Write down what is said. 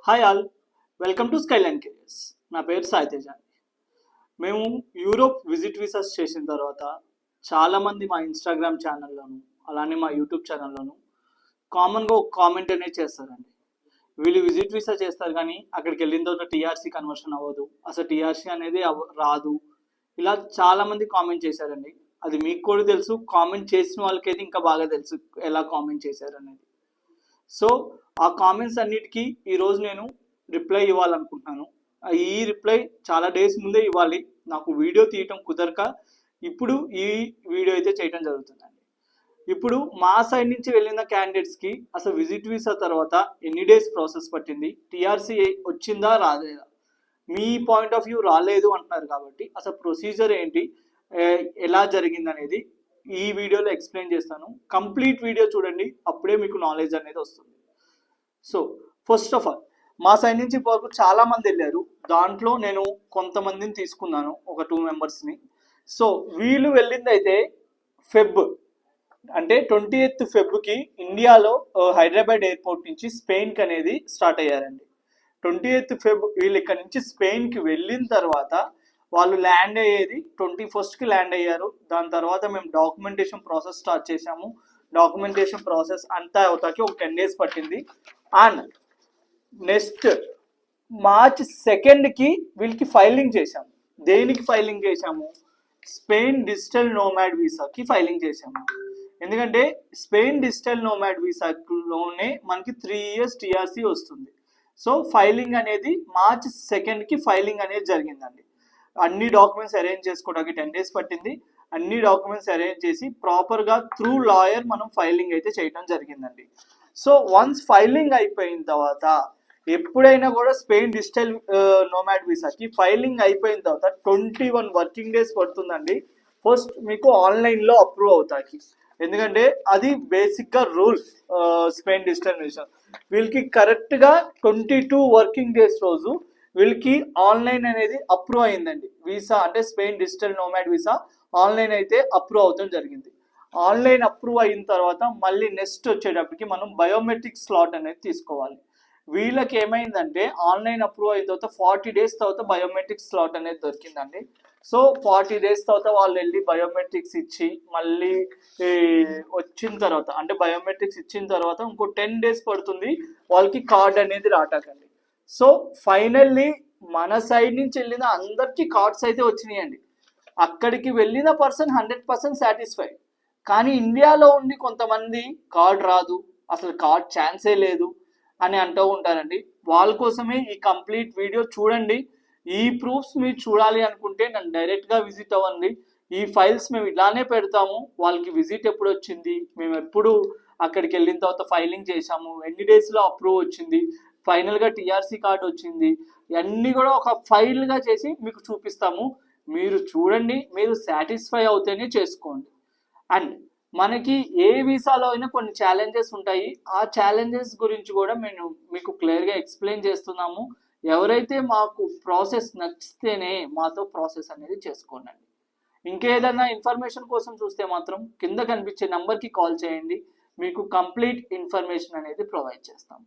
Hi all, welcome to Skyline careers. నా పేరు సాయి తేజ. మేము యూరోప్ విజిట్ వీసాస్ చేసిన తర్వాత చాలామంది మా ఇన్స్టాగ్రామ్ ఛానల్లోను అలానే మా యూట్యూబ్ ఛానల్లోను కామన్గా ఒక కామెంట్ అనేది చేస్తారండి. వీళ్ళు విజిట్ వీసా చేస్తారు కానీ అక్కడికి వెళ్ళిన తర్వాత టీఆర్సీ కన్వర్షన్ అవ్వదు, అసలు టీఆర్సీ అనేది రాదు. ఇలా చాలామంది కామెంట్ చేశారండి. అది మీకు కూడా తెలుసు, కామెంట్ చేసిన వాళ్ళకైతే ఇంకా బాగా తెలుసు ఎలా కామెంట్ చేశారు అనేది. సో ఆ కామెంట్స్ అన్నిటికీ ఈరోజు నేను రిప్లై ఇవ్వాలనుకుంటున్నాను. ఈ రిప్లై చాలా డేస్ ముందే ఇవ్వాలి, నాకు వీడియో తీయటం కుదరక ఇప్పుడు ఈ వీడియో అయితే చేయటం జరుగుతుందండి. ఇప్పుడు మా సైడ్ నుంచి వెళ్ళిన క్యాండిడేట్స్కి అసలు విజిట్ వీసా తర్వాత ఎన్ని డేస్ ప్రాసెస్ పట్టింది, టీఆర్సీ వచ్చిందా రాలేదా, మీ పాయింట్ ఆఫ్ వ్యూ రాలేదు అంటున్నారు కాబట్టి అసలు ప్రొసీజర్ ఏంటి, ఎలా జరిగింది అనేది ఈ వీడియోలో ఎక్స్ప్లెయిన్ చేస్తాను. కంప్లీట్ వీడియో చూడండి, అప్పుడే మీకు నాలెడ్జ్ అనేది వస్తుంది. సో ఫస్ట్ ఆఫ్ ఆల్ మా సైడ్ నుంచి వరకు చాలా మంది వెళ్ళారు, దాంట్లో నేను కొంతమందిని తీసుకున్నాను, ఒక 2 మెంబర్స్ని. సో వీళ్ళు వెళ్ళింది అయితే ఫెబ్ అంటే 28th ఫెబ్కి ఇండియాలో హైదరాబాద్ ఎయిర్పోర్ట్ నుంచి స్పెయిన్కి అనేది స్టార్ట్ అయ్యారండి. 28th ఫెబ్ వీళ్ళు ఇక్కడ నుంచి స్పెయిన్కి వెళ్ళిన తర్వాత వాళ్ళు ల్యాండ్ అయ్యేది 21st ల్యాండ్ అయ్యారు. దాని తర్వాత మేము డాక్యుమెంటేషన్ ప్రాసెస్ స్టార్ట్ చేసాము. డాక్యుమెంటేషన్ ప్రాసెస్ అంతా అవుతాకి ఒక 10 days పట్టింది. అండ్ నెక్స్ట్ March 2కి వీళ్ళకి ఫైలింగ్ చేశాము. దేనికి ఫైలింగ్ చేశాము? స్పెయిన్ డిజిటల్ నోమాడ్ వీసాకి ఫైలింగ్ చేశాము. ఎందుకంటే స్పెయిన్ డిజిటల్ నోమాడ్ వీసాలోనే మనకి 3 years టీఆర్సీ వస్తుంది. సో ఫైలింగ్ అనేది March 2కి ఫైలింగ్ అనేది జరిగిందండి. అన్ని డాక్యుమెంట్స్ అరేంజ్ చేసుకోవడానికి 10 days పట్టింది. అన్ని డాక్యుమెంట్స్ అరేంజ్ చేసి ప్రాపర్గా త్రూ లాయర్ మనం ఫైలింగ్ అయితే చేయడం జరిగిందండి. సో వన్స్ ఫైలింగ్ అయిపోయిన తర్వాత ఎప్పుడైనా కూడా స్పెయిన్ డిజిటల్ నోమాడ్ వీసాకి ఫైలింగ్ అయిపోయిన తర్వాత 21 working days పడుతుందండి ఫస్ట్ మీకు ఆన్లైన్లో అప్రూవ్ అవుతాకి. ఎందుకంటే అది బేసిక్గా రూల్ స్పెయిన్ డిజిటల్ వీసా. వీళ్ళకి కరెక్ట్గా 22 working days రోజు వీళ్ళకి ఆన్లైన్ అనేది అప్రూవ్ అయిందండి. వీసా అంటే Spain digital nomad visa online అయితే అప్రూవ్ అవడం జరిగింది. ఆన్లైన్ అప్రూవ్ అయిన తర్వాత మళ్ళీ నెక్స్ట్ వచ్చేటప్పటికి మనం బయోమెట్రిక్ స్లాట్ అనేది తీసుకోవాలి. వీళ్ళకి ఏమైందంటే ఆన్లైన్ అప్రూవ్ అయిన తర్వాత 40 days తర్వాత బయోమెట్రిక్ స్లాట్ అనేది దొరికిందండి. సో 40 days తర్వాత వాళ్ళు వెళ్ళి బయోమెట్రిక్స్ ఇచ్చి మళ్ళీ వచ్చిన తర్వాత అంటే బయోమెట్రిక్స్ ఇచ్చిన తర్వాత ఇంకో 10 days పడుతుంది వాళ్ళకి కార్డ్ అనేది రాటాకండి. సో ఫైనల్లీ మన సైడ్ నుంచి వెళ్ళిన అందరికీ కార్డ్స్ అయితే వచ్చినాయండి. అక్కడికి వెళ్ళిన పర్సన్ 100% సాటిస్ఫై. కానీ ఇండియాలో ఉండి కొంతమంది కార్డ్ రాదు, అసలు కార్డ్ ఛాన్సే లేదు అని అంటూ ఉంటారండి. వాళ్ళ కోసమే ఈ కంప్లీట్ వీడియో చూడండి. ఈ ప్రూఫ్స్ మీరు చూడాలి అనుకుంటే నన్ను డైరెక్ట్గా విజిట్ అవ్వండి. ఈ ఫైల్స్ మేము ఇలానే పెడతాము. వాళ్ళకి విజిట్ ఎప్పుడు వచ్చింది, మేము ఎప్పుడు అక్కడికి వెళ్ళిన తర్వాత ఫైలింగ్ చేసాము, ఎన్ని డేస్లో అప్రూవ్ వచ్చింది, ఫైనల్గా టీఆర్సీ కార్డ్ వచ్చింది, ఇవన్నీ కూడా ఒక ఫైల్గా చేసి మీకు చూపిస్తాము. మీరు చూడండి, మీరు సాటిస్ఫై అవుతేనే చేసుకోండి. అండ్ మనకి ఏ వీసాలో అయినా కొన్ని ఛాలెంజెస్ ఉంటాయి. ఆ ఛాలెంజెస్ గురించి కూడా మేము మీకు క్లియర్గా ఎక్స్ప్లెయిన్ చేస్తున్నాము. ఎవరైతే మాకు ప్రాసెస్ నచ్చితేనే మాతో ప్రాసెస్ అనేది చేసుకోండి. ఇంకేదైనా ఇన్ఫర్మేషన్ కోసం చూస్తే మాత్రం కింద కనిపించే నెంబర్కి కాల్ చేయండి, మీకు కంప్లీట్ ఇన్ఫర్మేషన్ అనేది ప్రొవైడ్ చేస్తాం.